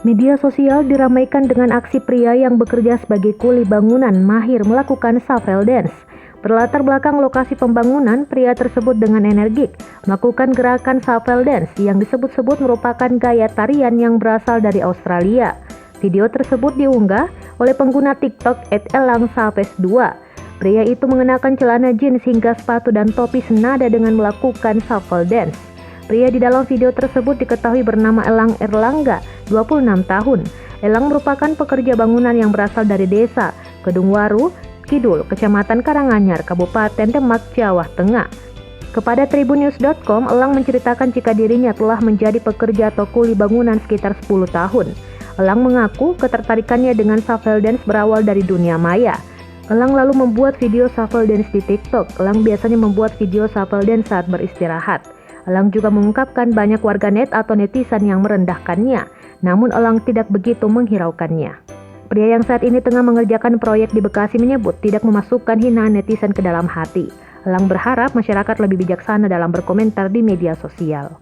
Media sosial diramaikan dengan aksi pria yang bekerja sebagai kuli bangunan mahir melakukan shuffle dance. Berlatar belakang lokasi pembangunan, pria tersebut dengan energik melakukan gerakan shuffle dance yang disebut-sebut merupakan gaya tarian yang berasal dari Australia. Video tersebut diunggah oleh pengguna TikTok @elangsalves2. Pria itu mengenakan celana jeans hingga sepatu dan topi senada dengan melakukan shuffle dance. Pria di dalam video tersebut diketahui bernama Elang Erlangga, 26 tahun. Elang merupakan pekerja bangunan yang berasal dari desa Kedungwaru Kidul, Kecamatan Karanganyar, Kabupaten Demak, Jawa Tengah. Kepada tribunnews.com, Elang menceritakan jika dirinya telah menjadi pekerja atau kuli bangunan sekitar 10 tahun. Elang mengaku ketertarikannya dengan shuffle dance berawal dari dunia maya. Elang lalu membuat video shuffle dance di TikTok. Elang biasanya membuat video shuffle dance saat beristirahat. Elang juga mengungkapkan banyak warganet atau netizen yang merendahkannya, namun Elang tidak begitu menghiraukannya. Pria yang saat ini tengah mengerjakan proyek di Bekasi menyebut tidak memasukkan hinaan netizen ke dalam hati. Elang berharap masyarakat lebih bijaksana dalam berkomentar di media sosial.